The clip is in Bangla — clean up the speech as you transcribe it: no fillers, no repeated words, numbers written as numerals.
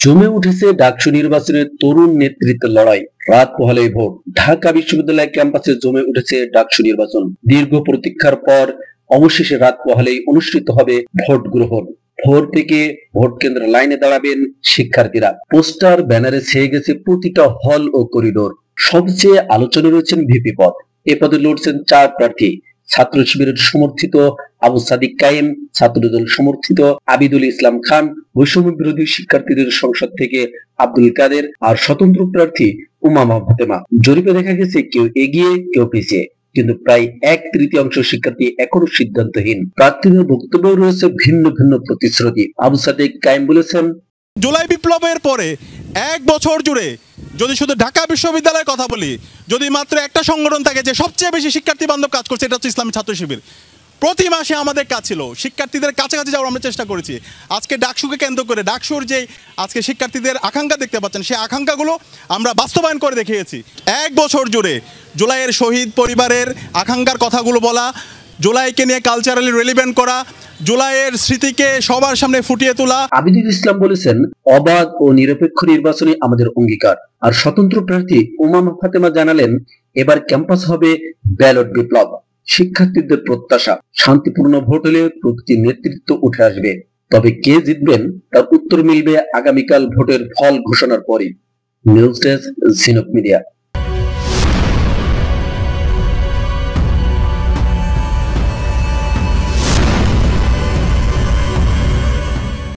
জমে উঠেছে ডাকসু নির্বাচনের তরুণ নেতৃত্বের লড়াই। রাত পোহালেই ভোট। ঢাকা বিশ্ববিদ্যালয় ক্যাম্পাসে জমে উঠেছে ডাকসু নির্বাচন। দীর্ঘ প্রতীক্ষার পর অবশেষে রাত পোহালেই অনুষ্ঠিত হবে ভোট গ্রহণ। ভোর থেকে ভোট কেন্দ্রে লাইনে দাঁড়াবেন শিক্ষার্থীরা। পোস্টার ব্যানারে ছেয়ে গেছে প্রতিটা হল ও করিডোর। সবচেয়ে আলোচনায় রয়েছেন ভিপি পদ। এ পদে লড়ছেন 4 প্রার্থী। ছাত্র শিবিরের সমর্থিত আবু সাদিক কায়েম, ছাত্রদল সমর্থিত আবিদুল ইসলাম খান, বৈষম্য বিরোধী শিক্ষার্থীদের সংসদ থেকে আব্দুল কাদের আর স্বতন্ত্র প্রার্থী উমামা ফাতেমা। জরিপে দেখা গেছে কেউ এগিয়ে কেউ পিছিয়ে, কিন্তু প্রায় 1/3 শিক্ষার্থী এখনো সিদ্ধান্তহীন। প্রার্থীদের বক্তব্যেও রয়েছে ভিন্ন ভিন্ন প্রতিশ্রুতি। আবু সাদিক কায়েম বলেছেন, জুলাই বিপ্লবের পরে 1 বছর জুড়ে যদি শুধু ঢাকা বিশ্ববিদ্যালয়ের কথা বলি, যদি মাত্র একটা সংগঠন থাকে যে সবচেয়ে বেশি শিক্ষার্থী বান্ধব কাজ করছে, এটা হচ্ছে ইসলামী ছাত্র শিবির। প্রতি মাসে আমাদের কাজ ছিল শিক্ষার্থীদের কাছাকাছি যাওয়ার আমরা চেষ্টা করেছি। আজকে ডাকসুকে কেন্দ্র করে ডাকসুর যে আজকে শিক্ষার্থীদের আকাঙ্ক্ষা দেখতে পাচ্ছেন, সেই আকাঙ্ক্ষাগুলো আমরা বাস্তবায়ন করে দেখিয়েছি। 1 বছর জুড়ে জুলাইয়ের শহীদ পরিবারের আকাঙ্ক্ষার কথাগুলো বলা, জুলাইকে নিয়ে কালচারালি রেলিভেন্ট করা, জুলাইয়ের স্মৃতিকে সবার সামনে ফুটিয়ে তোলা। আবিদুল ইসলাম বলেছেন, অবাধ ও নিরপেক্ষ নির্বাচনই আমাদের অঙ্গীকার। আর স্বতন্ত্র প্রার্থী উমামা ফাতেমা জানালেন, এবার ক্যাম্পাস হবে ব্যালট বিপ্লব। শিক্ষার্থীদের প্রত্যাশা, শান্তিপূর্ণ ভোট হলে প্রতিটি নেতৃত্ব উঠে আসবে। তবে কে জিতবেন তার উত্তর মিলবে আগামীকাল ভোটের ফল ঘোষণার পরই। নিউজ ডেস্ক, ঝিনুক মিডিয়া।